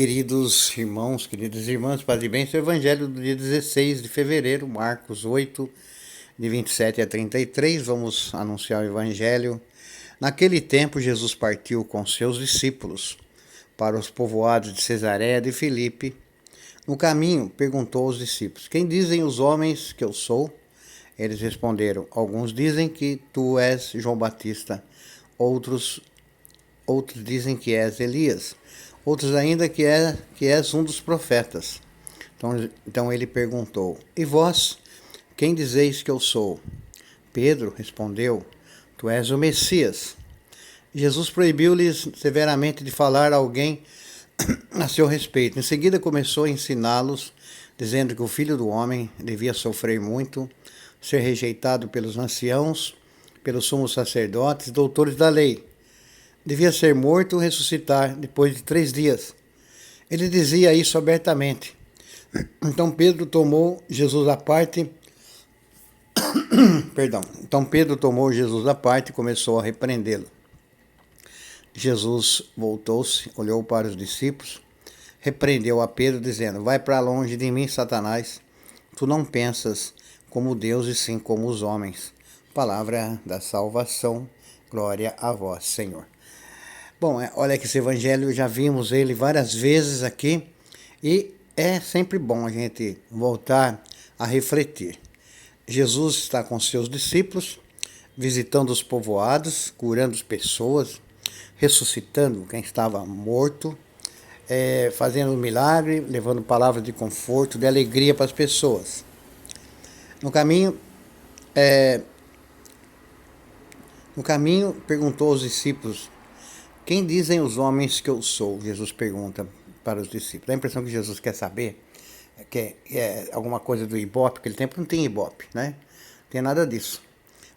Queridos irmãos, queridas irmãs, paz e bem, esse é o Evangelho do dia 16 de fevereiro, Marcos 8, de 27 a 33. Vamos anunciar o Evangelho. Naquele tempo, Jesus partiu com seus discípulos para os povoados de Cesareia de Filipe. No caminho, perguntou aos discípulos: Quem dizem os homens que eu sou? Eles responderam: Alguns dizem que tu és João Batista, outros dizem que és Elias, outros ainda que és um dos profetas. Então ele perguntou: E vós, quem dizeis que eu sou? Pedro respondeu: Tu és o Messias. Jesus proibiu-lhes severamente de falar a alguém a seu respeito. Em seguida começou a ensiná-los, dizendo que o Filho do Homem devia sofrer muito, ser rejeitado pelos anciãos, pelos sumos sacerdotes e doutores da lei. Devia ser morto e ressuscitar depois de 3 dias. Ele dizia isso abertamente. Então Pedro tomou Jesus à parte. Então Pedro tomou Jesus à parte e começou a repreendê-lo. Jesus voltou-se, olhou para os discípulos, repreendeu a Pedro, dizendo: Vai para longe de mim, Satanás. Tu não pensas como Deus e sim como os homens. Palavra da salvação. Glória a vós, Senhor. Bom, olha que esse evangelho, já vimos ele várias vezes aqui e é sempre bom a gente voltar a refletir. Jesus está com seus discípulos, visitando os povoados, curando as pessoas, ressuscitando quem estava morto, fazendo um milagre, levando palavras de conforto, de alegria para as pessoas. No caminho, perguntou aos discípulos: Quem dizem os homens que eu sou? Jesus pergunta para os discípulos. Dá a impressão que Jesus quer saber que é alguma coisa do Ibope, porque aquele tempo não tem Ibope, né? Não tem nada disso.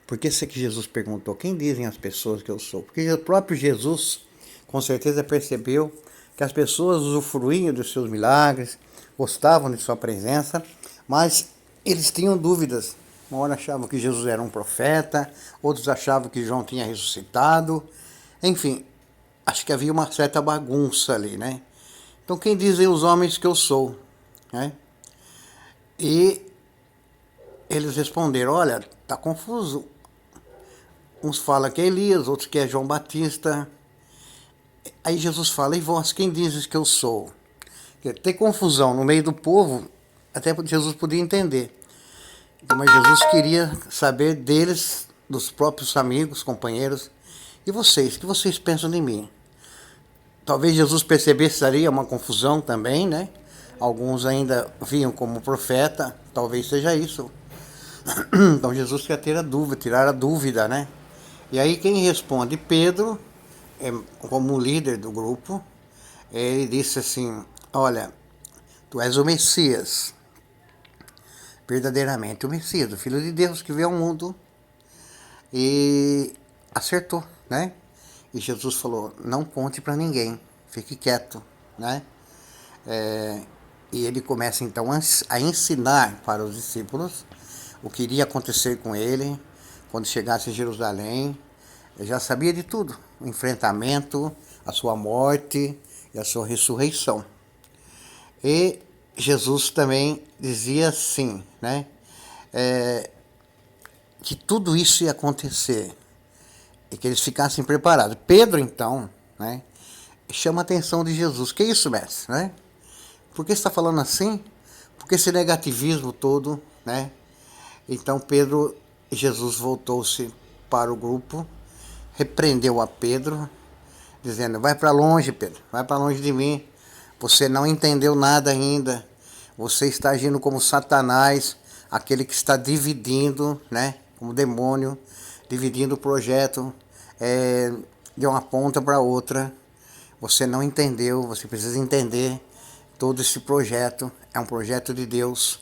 Por que que Jesus perguntou? Quem dizem as pessoas que eu sou? Porque o próprio Jesus, com certeza, percebeu que as pessoas usufruíam dos seus milagres, gostavam de sua presença, mas eles tinham dúvidas. Uma hora achavam que Jesus era um profeta, outros achavam que João tinha ressuscitado. Enfim, acho que havia uma certa bagunça ali, né? Então, quem dizem os homens que eu sou? Né? E eles responderam: Olha, tá confuso. Uns falam que é Elias, outros que é João Batista. Aí Jesus fala: E vós, quem dizes que eu sou? Tem confusão no meio do povo, até Jesus podia entender. Mas Jesus queria saber deles, dos próprios amigos, companheiros. E vocês, o que vocês pensam de mim? Talvez Jesus percebesse ali uma confusão também, né? Alguns ainda viam como profeta, talvez seja isso. Então Jesus quer ter a dúvida, tirar a dúvida, né? E aí quem responde? Pedro, como líder do grupo, ele disse assim: Olha, tu és o Messias, verdadeiramente o Messias, o Filho de Deus que veio ao mundo. E acertou, né? E Jesus falou: Não conte para ninguém, fique quieto, né? E ele começa então a ensinar para os discípulos o que iria acontecer com ele quando chegasse em Jerusalém. Ele já sabia de tudo: o enfrentamento, a sua morte e a sua ressurreição. E Jesus também dizia assim, né? Que tudo isso ia acontecer e que eles ficassem preparados. Pedro, então, né, chama a atenção de Jesus: Que isso, mestre? Né? Por que você está falando assim? Por que esse negativismo todo? Né? Então Jesus voltou-se para o grupo, repreendeu a Pedro, dizendo: Vai para longe, Pedro, vai para longe de mim. Você não entendeu nada ainda. Você está agindo como Satanás, aquele que está dividindo, né, como demônio, dividindo o projeto de uma ponta para outra. Você não entendeu, você precisa entender. Todo esse projeto é um projeto de Deus.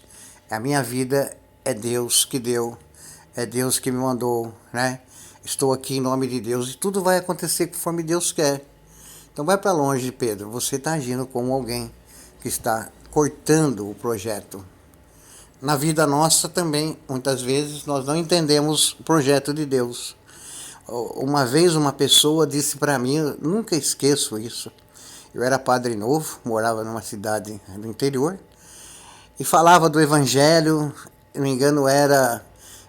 A minha vida é Deus que deu, é Deus que me mandou, né? Estou aqui em nome de Deus e tudo vai acontecer conforme Deus quer. Então vai para longe, Pedro. Você está agindo como alguém que está cortando o projeto. Na vida nossa também, muitas vezes, nós não entendemos o projeto de Deus. Uma vez uma pessoa disse para mim, eu nunca esqueço isso, Eu era padre novo, morava numa cidade do interior e falava do Evangelho, se não me engano era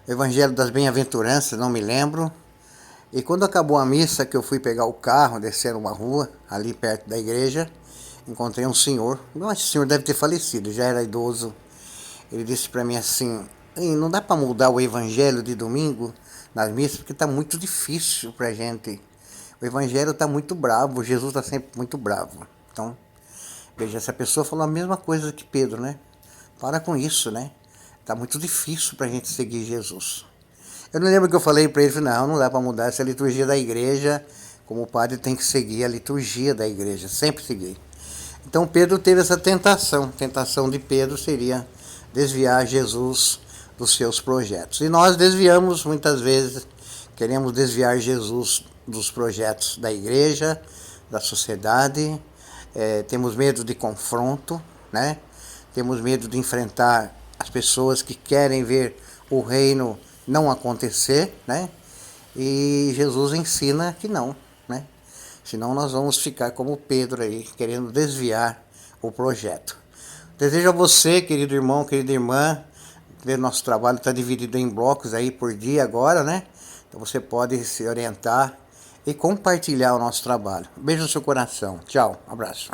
o Evangelho das Bem-aventuranças, não me lembro. E quando acabou a missa, que eu fui pegar o carro, descer uma rua, ali perto da igreja, encontrei um senhor. Esse senhor deve ter falecido, já era idoso. Ele disse para mim assim: não dá para mudar o evangelho de domingo nas missas, porque está muito difícil para a gente. O evangelho está muito bravo, Jesus está sempre muito bravo. Então, veja, essa pessoa falou a mesma coisa que Pedro, né? Para com isso, né? Está muito difícil para a gente seguir Jesus. Eu não lembro que eu falei para ele: não dá para mudar essa liturgia da igreja, como o padre tem que seguir a liturgia da igreja, sempre seguir. Então Pedro teve essa tentação. A tentação de Pedro seria desviar Jesus dos seus projetos. E nós desviamos muitas vezes, queremos desviar Jesus dos projetos da igreja, da sociedade, temos medo de confronto, né? Temos medo de enfrentar as pessoas que querem ver o reino não acontecer, né? E Jesus ensina que não, né? Senão nós vamos ficar como Pedro aí, querendo desviar o projeto. Desejo a você, querido irmão, querida irmã, que nosso trabalho está dividido em blocos aí por dia agora, né? Então você pode se orientar e compartilhar o nosso trabalho. Beijo no seu coração. Tchau, abraço.